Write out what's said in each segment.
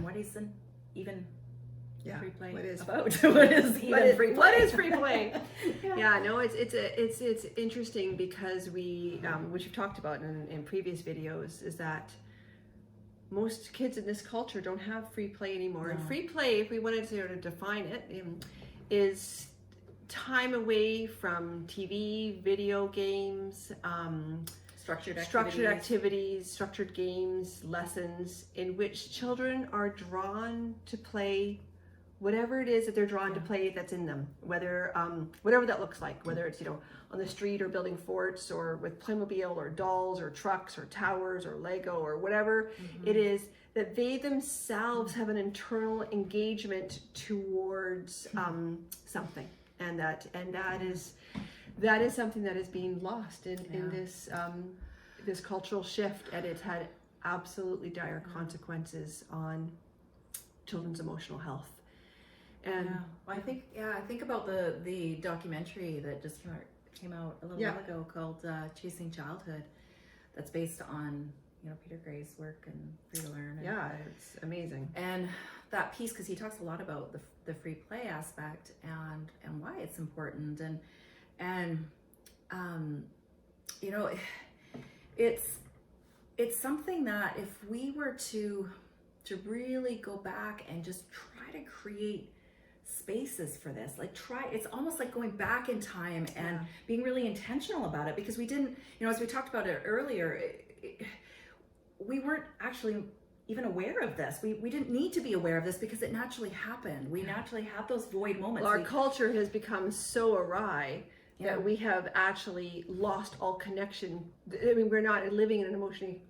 what isn't even free play what is about? What is even free play? What is free play? No, it's interesting because we, which we've talked about in previous videos, is that most kids in this culture don't have free play anymore. And free play, if we wanted to sort of define it, is time away from TV, video games, structured activities, structured games, lessons, in which children are drawn to play whatever it is that they're drawn to play that's in them, whether whatever that looks like, whether it's on the street or building forts or with Playmobil or dolls or trucks or towers or Lego or whatever it is, that they themselves have an internal engagement towards something, and that is something that is being lost in this cultural shift, and it's had absolutely dire consequences on children's emotional health. And well, I think about the documentary that just came out a little while ago called Chasing Childhood, that's based on Peter Gray's work and Free to Learn. It's amazing. And that piece, because he talks a lot about the free play aspect and why it's important, and it's something that if we were to really go back and just try to create spaces for this, it's almost like going back in time and being really intentional about it, because we didn't, as we talked about it earlier, we weren't actually even aware of this. We didn't need to be aware of this because it naturally happened. We naturally had those void moments. Well, our culture has become so awry that we have actually lost all connection. I mean, we're not living in an emotionally,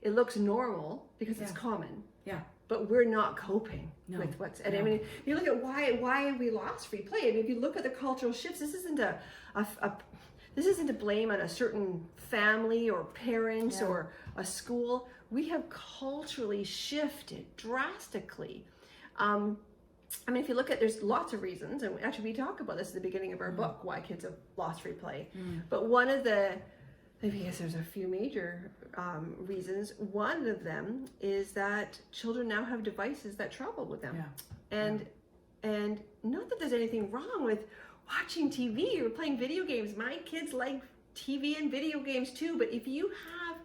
it looks normal because it's common. Yeah. But we're not coping with what's, and I mean, you look at why have we lost free play? I mean, if you look at the cultural shifts, this isn't a blame on a certain family or parents or a school. We have culturally shifted drastically. I mean, if you look at, there's lots of reasons, and actually we talk about this at the beginning of our book, why kids have lost free play. But one of I guess there's a few major reasons. One of them is that children now have devices that travel with them. And not that there's anything wrong with watching TV or playing video games. My kids like TV and video games too, but if you have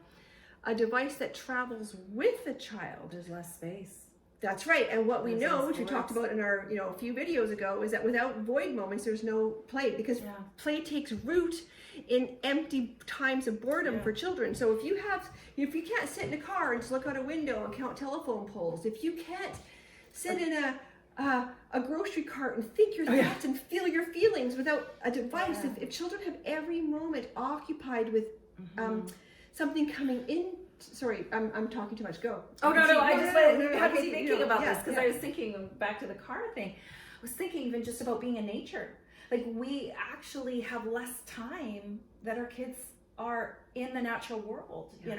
a device that travels with the child, there's less space. That's right. And what we know, which we talked about in our, a few videos ago, is that without void moments, there's no play, because play takes root in empty times of boredom for children. So if you can't sit in a car and just look out a window and count telephone poles, if you can't sit in a grocery cart and think your thoughts and feel your feelings without a device, if children have every moment occupied with something coming in. Sorry, I'm talking too much. Go. Oh, no. I was thinking about this because I was thinking back to the car thing. I was thinking even just about being in nature. Like, we actually have less time that our kids are in the natural world. They're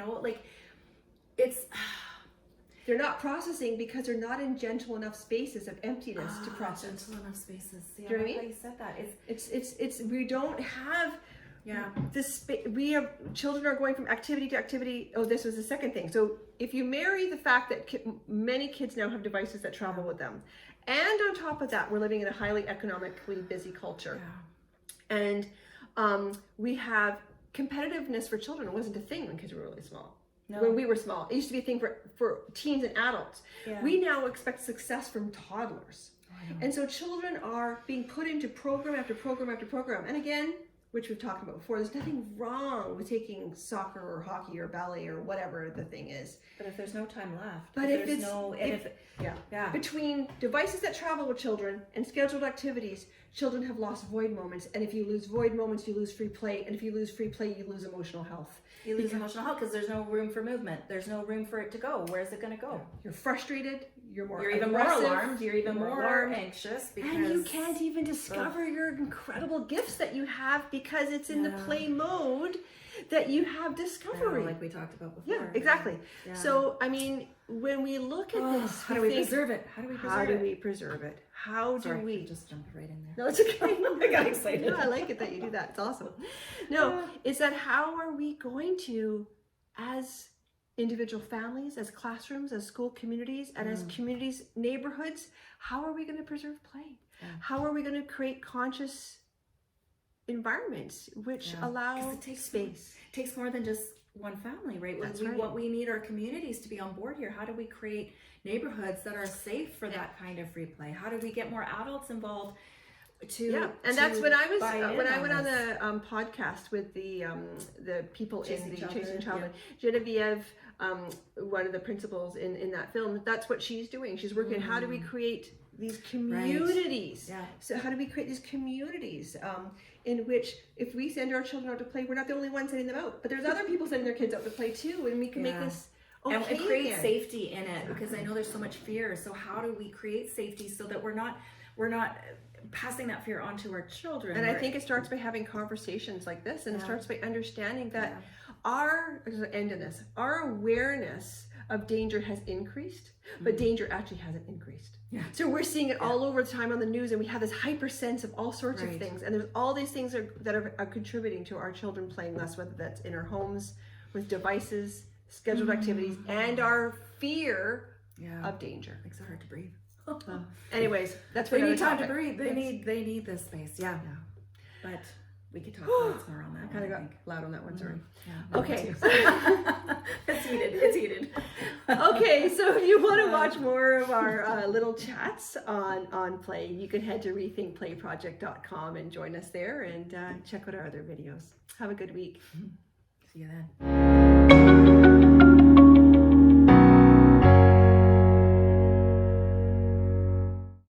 not processing because they're not in gentle enough spaces of emptiness to process. Gentle enough spaces. Do you know what I mean? You said that. It's we don't have. We have children are going from activity to activity. Oh, this was the second thing. So if you marry the fact that many kids now have devices that travel with them, and on top of that, we're living in a highly economically busy culture, and we have competitiveness for children. It wasn't a thing when kids were really small. No. When we were small, it used to be a thing for teens and adults. We now expect success from toddlers, and so children are being put into program after program after program. And again, which we've talked about before, there's nothing wrong with taking soccer or hockey or ballet or whatever the thing is. But if there's no time left, between devices that travel with children and scheduled activities, children have lost void moments. And if you lose void moments, you lose free play. And if you lose free play, you lose emotional health. You lose emotional health because there's no room for movement. There's no room for it to go. Where's it going to go? You're frustrated. You're even more alarmed. You're even more anxious. Because and you can't even discover your incredible gifts that you have because it's in the play mode that you have discovery. Like we talked about before. Yeah, exactly. Yeah. So, I mean, when we look at this, how do we preserve it? How do we preserve it? How do we? I just jumped right in there. No, it's okay. I got excited. No, I like it that you do that. It's awesome. No, it's that how are we going to, as individual families, as classrooms, as school communities, and as communities, neighborhoods, how are we going to preserve play? Yeah. How are we going to create conscious environments which allow space? It takes more than just one family, right? What we need our communities to be on board here. How do we create neighborhoods that are safe for that kind of free play? How do we get more adults involved? That's when I went on the podcast with the people in the Chasing Childhood. Genevieve, one of the principals in that film, that's what she's doing. She's working on how do we create these communities. Right. Yeah. So how do we create these communities in which if we send our children out to play, we're not the only ones sending them out, but there's other people sending their kids out to play too, and we can make this okay and create safety in it, because I know there's so much fear. So how do we create safety so that we're not passing that fear onto our children? And I think it starts by having conversations like this, and it starts by understanding that our awareness of danger has increased, but danger actually hasn't increased. Yeah. So we're seeing it all over the time on the news, and we have this hyper sense of all sorts of things, and there's all these things that are contributing to our children playing less, whether that's in our homes with devices, scheduled activities, and our fear of danger. Makes it hard to breathe. Anyways, that's what they need time to breathe. They need this space. Yeah. But we could talk lots more on that. I kind of got loud on that one. Sorry. Yeah, okay. It's heated. Okay, so if you want to watch more of our little chats on play, you can head to rethinkplayproject.com and join us there, and check out our other videos. Have a good week. See you then.